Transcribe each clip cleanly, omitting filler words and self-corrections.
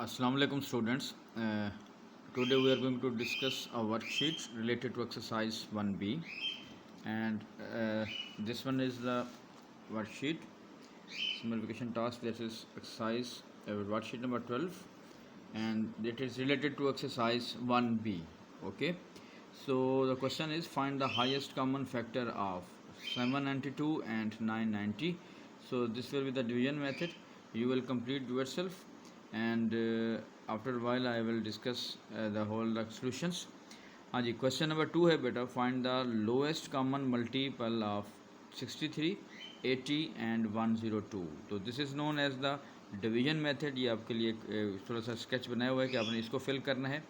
Assalamu alaikum students. Today we are going to discuss a worksheet related to exercise 1B, and this one is the worksheet summer vacation task. This is exercise worksheet number 12, and it is related to exercise 1B. Okay, so the question is find the highest common factor of 792 and 990. So this will be the division method. You will complete yourself, and after a while I will discuss the whole solutions. हाँ जी, question number 2 है बेटा, find the lowest common multiple of 63, 80 and 102. तो this is known as the division method. ये आपके लिए थोड़ा सा sketch बनाया हुआ है कि आपने इसको फिल करना है.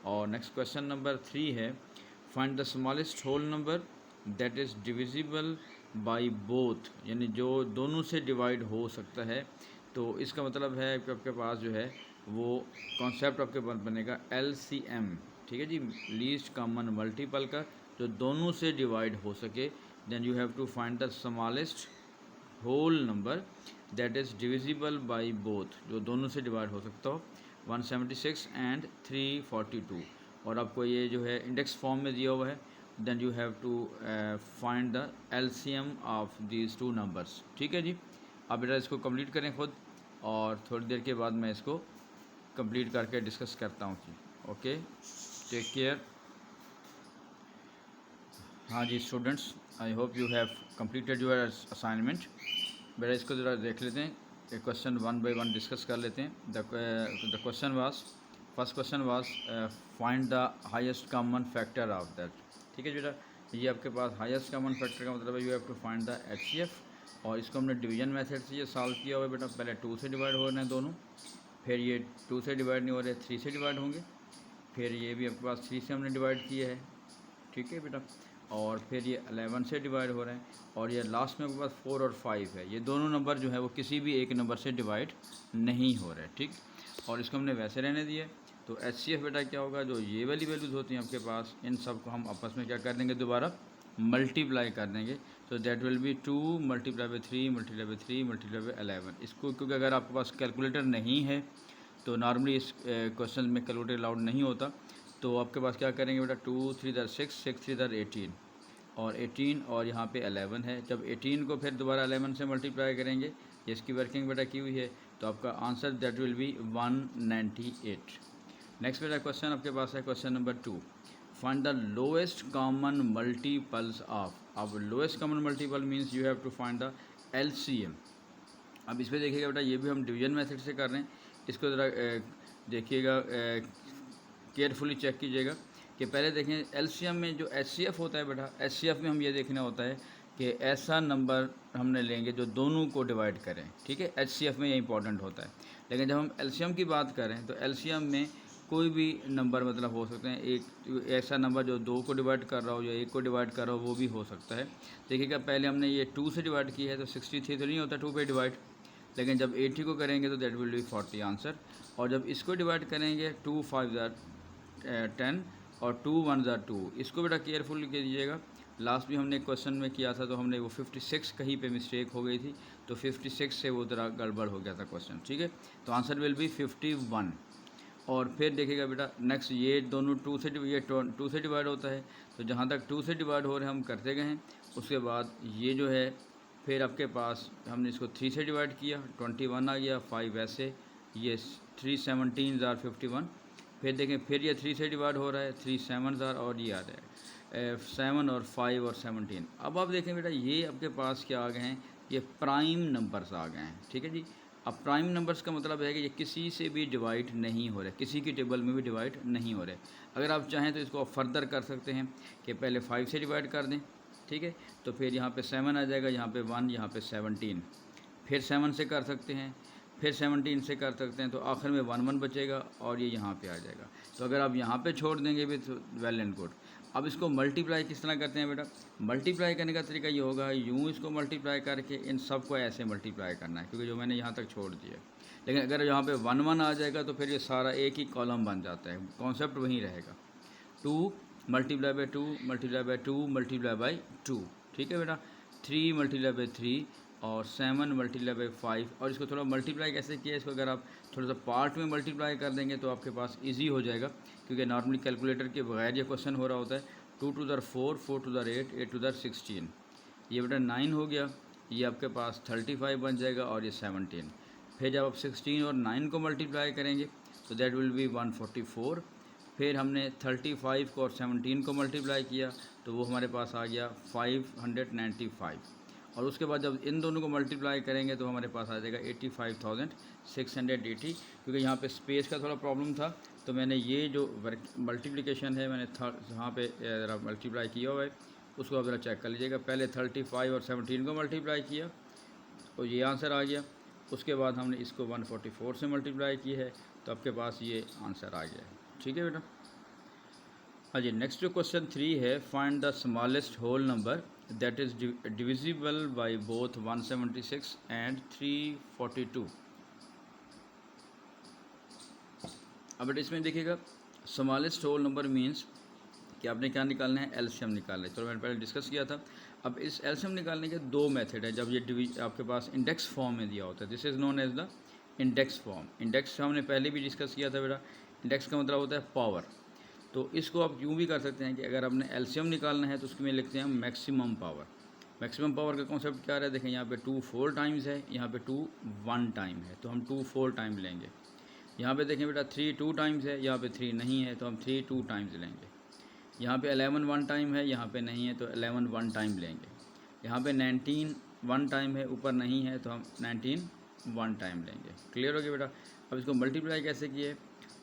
और नेक्स्ट क्वेश्चन नंबर 3 है, find the smallest whole number that is divisible by both, यानी जो दोनों से डिवाइड हो सकता है. तो इसका मतलब है कि आपके पास जो है वो कॉन्सेप्ट आपके बनेगा LCM. ठीक है जी, लीस्ट कॉमन मल्टीपल का जो दोनों से डिवाइड हो सके. Then you have to find the smallest whole number that is divisible by both, जो दोनों से डिवाइड हो सकता हो, 176 एंड 342. और आपको ये जो है इंडेक्स फॉर्म में दिया हुआ है. Then you have to find the LCM of these two numbers. ठीक है जी, आप बेटा इसको कंप्लीट करें खुद, और थोड़ी देर के बाद मैं इसको कंप्लीट करके डिस्कस करता हूँ. Okay, take care. हाँ जी students, I hope you have completed your assignment. बेटा इसको ज़रा देख लेते हैं, question one by one discuss कर लेते हैं. The question was, first question was find the highest common factor of that. ठीक है बेटा, ये आपके पास हाईएस्ट कॉमन फैक्टर का मतलब है you have to find the HCF. और इसको हमने डिवीजन मेथड से ये सॉल्व किया हुआ है बेटा. पहले 2 से डिवाइड हो रहे हैं दोनों, फिर ये 2 से डिवाइड नहीं हो रहे, 3 से डिवाइड होंगे, फिर ये भी आपके पास 3 से हमने डिवाइड किया है. ठीक है बेटा, और फिर ये 11 से डिवाइड हो रहे हैं, और ये लास्ट में आपके पास 4 और 5 है. ये दोनों नंबर जो है वो किसी भी एक नंबर से डिवाइड नहीं हो रहे. ठीक, और इसको हमने वैसे रहने दिए. तो HCF बेटा क्या होगा, जो ये वाली वैल्यूज़ होती हैं आपके पास, इन सब को हम आपस में क्या कर देंगे, दोबारा मल्टीप्लाई कर देंगे. तो that will B 2 multiply by 3 multiply by 3 multiply by 11. इसको क्योंकि अगर आपके पास कैलकुलेटर नहीं है तो नॉर्मली इस क्वेश्चन में कैलकुलेटर अलाउड नहीं होता. तो आपके पास क्या करेंगे बेटा, 2 3 दर 6, 6 3 दर 18, और 18 और यहाँ पे 11 है. जब 18 को फिर दोबारा 11 से मल्टीप्लाई करेंगे, इसकी वर्किंग बेटा की हुई है, तो आपका answer that will be 198. Next बेटा क्वेश्चन आपके पास है question number 2, find the lowest common multiples of. अब lowest common multiple means you have to find the LCM. अब इस पर देखिएगा बेटा, ये भी हम डिवीजन मेथड से कर रहे हैं. इसको ज़रा देखिएगा, केयरफुली चेक कीजिएगा कि पहले देखें LCM में जो HCF होता है बेटा, HCF में हम ये देखना होता है कि ऐसा नंबर हमने लेंगे जो दोनों को डिवाइड करें. ठीक है, HCF में ये इंपॉर्टेंट होता है. लेकिन जब हम LCM की बात करें तो LCM में कोई भी नंबर मतलब हो सकते हैं. एक ऐसा नंबर जो 2 को डिवाइड कर रहा हो या 1 को डिवाइड कर रहा हो, वो भी हो सकता है. देखिएगा, पहले हमने ये 2 से डिवाइड किया है तो 63 तो नहीं होता 2 पे डिवाइड, लेकिन जब 80 को करेंगे तो दैट विल बी 40 आंसर. और जब इसको डिवाइड करेंगे 2 5 ज़ार 10 और 2 1 ज़ार 2. इसको बेटा केयरफुल कीजिएगा. लास्ट भी हमने क्वेश्चन में किया था तो हमने वो 56 कहीं पे मिस्टेक हो गई थी, तो 56 से वो तरह गड़बड़ हो गया था क्वेश्चन. ठीक है, तो आंसर विल बी 51. और फिर देखिएगा बेटा, नेक्स्ट ये दोनों 2 से डिवाइड होता है. तो जहाँ तक 2 से डिवाइड हो रहे हैं हम करते गए हैं. उसके बाद ये जो है, फिर आपके पास हमने इसको 3 से डिवाइड किया, 21 आ गया, 5 ऐसे, ये 3 17 ज़ार 51. फिर देखें, फिर ये 3 से डिवाइड हो रहा है, 3 7 ज़ार, और ये आ रहा है 7 और 5 और 17. अब आप देखें बेटा, ये आपके पास क्या आ गए हैं, ये प्राइम नंबर्स आ गए हैं. ठीक है जी, अब प्राइम नंबर्स का मतलब है कि ये किसी से भी डिवाइड नहीं हो रहे, किसी की टेबल में भी डिवाइड नहीं हो रहे. अगर आप चाहें तो इसको फर्दर कर सकते हैं कि पहले 5 से डिवाइड कर दें. ठीक है, तो फिर यहाँ पे 7 आ जाएगा, यहाँ पे 1, यहाँ पे 17. फिर 7 से कर सकते हैं, फिर 17 से कर सकते हैं, तो आखिर में 1 1 बचेगा और ये यहाँ पे आ जाएगा. तो अगर आप यहाँ पे छोड़ देंगे भी तो वेल एंड गुड. अब इसको मल्टीप्लाई किस तरह करते हैं बेटा, मल्टीप्लाई करने का तरीका ये होगा, यूँ इसको मल्टीप्लाई करके इन सब को ऐसे मल्टीप्लाई करना है, क्योंकि जो मैंने यहाँ तक छोड़ दिया. लेकिन अगर यहाँ पे 1 1 आ जाएगा तो फिर ये सारा एक ही कॉलम बन जाता है, कॉन्सेप्ट वहीं रहेगा. 2 multiply by 2 multiply by 2 multiply by 2. ठीक है बेटा, 3 मल्टीप्लाई बाई 3 और 7 मल्टीप्लाई बाई 5. और इसको थोड़ा मल्टीप्लाई कैसे किया, इसको अगर आप थोड़ा सा पार्ट में मल्टीप्लाई कर देंगे तो आपके पास इजी हो जाएगा, क्योंकि नॉर्मली कैलकुलेटर के बगैर ये क्वेश्चन हो रहा होता है। 2 to the 4, 4 to the 8, 8 to the 16, ये बेटा 9 हो गया, ये आपके पास 35 बन जाएगा और ये 17। फिर जब आप 16 और 9 को मल्टीप्लाई करेंगे तो दैट विल बी 144। फिर हमने 35 को और 17 को मल्टीप्लाई किया तो वो हमारे पास आ गया 595। और उसके बाद जब इन दोनों को मल्टीप्लाई करेंगे तो हमारे पास आ जाएगा 85,680। क्योंकि यहाँ पे स्पेस का थोड़ा प्रॉब्लम था तो मैंने ये जो मल्टीप्लिकेशन है मैंने यहाँ पे ज़रा मल्टीप्लाई किया हुआ है, उसको आप ज़रा चेक कर लीजिएगा। पहले 35 और 17 को मल्टीप्लाई किया तो ये आंसर आ गया। उसके बाद हमने इसको 144 से मल्टीप्लाई की है तो आपके पास ये आंसर आ गया। ठीक है बेटा। हाँ जी, नेक्स्ट जो क्वेश्चन 3 है, find the smallest whole number that is divisible by both 176 and 342। अब बेटा इसमें देखिएगा स्मॉलेस्ट होल नंबर मीन्स कि आपने क्या निकालना है, एलसीएम निकालना है। तो मैंने पहले डिस्कस किया था। अब इस एलसीएम निकालने के दो मेथड है। जब ये आपके पास इंडेक्स फॉर्म में दिया होता है, this is known as the index form. Index हमने पहले भी डिस्कस किया था बेटा। इंडेक्स का मतलब होता है पावर। तो इसको आप यूँ भी कर सकते हैं कि अगर आपने एलसीएम निकालना है तो उसमें लिखते हैं मैक्सिमम पावर। मैक्सिमम पावर का कॉन्सेप्ट क्या है, देखें यहाँ पे 2 4 टाइम्स है, यहाँ पे 2 1 टाइम है, तो हम 2 4 टाइम लेंगे। यहाँ पे देखें बेटा 3 2 टाइम्स है, यहाँ पे 3 नहीं है तो हम 3 2 टाइम्स लेंगे। यहाँ पे 11 1 टाइम है, यहाँ पे नहीं है तो 11 1 टाइम लेंगे। यहाँ पे 19 1 टाइम है, ऊपर नहीं है तो हम 19 1 टाइम लेंगे। क्लियर हो गया बेटा। अब इसको मल्टीप्लाई कैसे किए,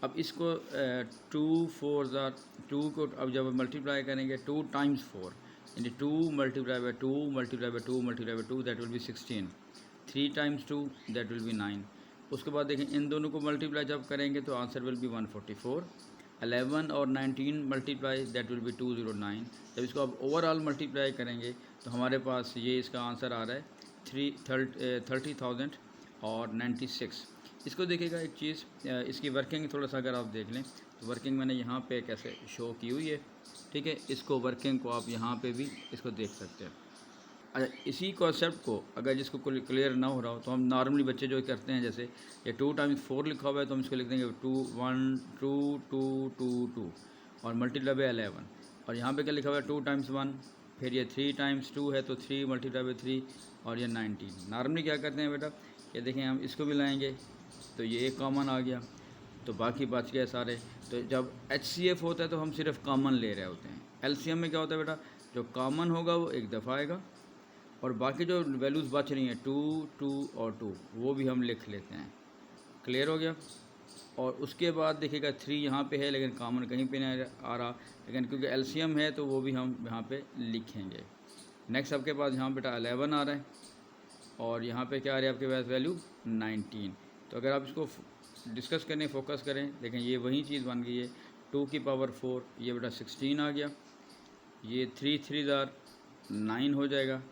अब इसको 2 4 2 को अब जब मल्टीप्लाई करेंगे 2 टाइम्स 4 यानी 2 multiply by 2 multiply by 2 multiply by 2 that will B 16। 3 times 2 that will B 9। उसके बाद देखें इन दोनों को मल्टीप्लाई जब करेंगे तो आंसर विल बी 144। 11 और 19 मल्टीप्लाई दैट विल बी 209। जब इसको अब ओवरऑल मल्टीप्लाई करेंगे तो हमारे पास ये इसका आंसर आ रहा है 30,000 और 96। इसको देखिएगा एक चीज़, इसकी वर्किंग थोड़ा सा अगर आप देख लें तो वर्किंग मैंने यहाँ पे कैसे शो की हुई है। ठीक है, इसको वर्किंग को आप यहाँ पे भी इसको देख सकते हैं। अच्छा, इसी कॉन्सेप्ट को अगर जिसको क्लियर ना हो रहा हो तो हम नॉर्मली बच्चे जो करते हैं, जैसे ये 2 टाइम्स 4 लिखा हुआ है तो हम इसको लिख देंगे 2 1 2 2 2 2 और मल्टीप्लाई बाई 11। और यहाँ पे क्या लिखा हुआ है 2 टाइम्स 1, फिर ये 3 टाइम्स 2 है तो 3 मल्टीप्लाई बाई 3 और ये 19। नॉर्मली क्या करते हैं बेटा, ये देखें हम इसको भी लाएंगे तो ये एक कॉमन आ गया तो बाकी बच गए सारे। तो जब HCF होता है तो हम सिर्फ कॉमन ले रहे होते हैं। LCM में क्या होता है बेटा, जो कॉमन होगा वो एक दफ़ा आएगा और बाकी जो वैल्यूज़ बच रही हैं 2 2 और 2 वो भी हम लिख लेते हैं। क्लियर हो गया। और उसके बाद देखिएगा 3 यहाँ पे है लेकिन कॉमन कहीं पे नहीं आ रहा, लेकिन क्योंकि LCM है तो वो भी हम यहाँ पे लिखेंगे। नेक्स्ट आपके पास यहाँ बेटा 11 आ रहा है और यहाँ पे क्या आ रहा है आपके पास वैल्यू 19। तो अगर आप इसको डिस्कस करें, फोकस करें, देखें ये वही चीज़ बन गई है। 2 की पावर 4, ये बेटा 16 आ गया, ये 3 3 9 हो जाएगा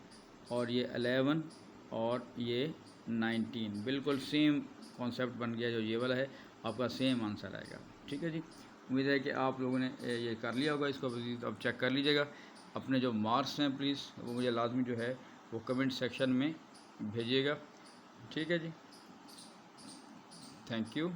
और ये 11 और ये 19 बिल्कुल सेम कॉन्सेप्ट बन गया। जो ये वाला है आपका सेम आंसर आएगा। ठीक है जी, उम्मीद है कि आप लोगों ने ये कर लिया होगा। इसको अब चेक कर लीजिएगा। अपने जो मार्क्स हैं प्लीज़ वो मुझे लाजमी जो है वो कमेंट सेक्शन में भेजिएगा। ठीक है जी, थैंक यू।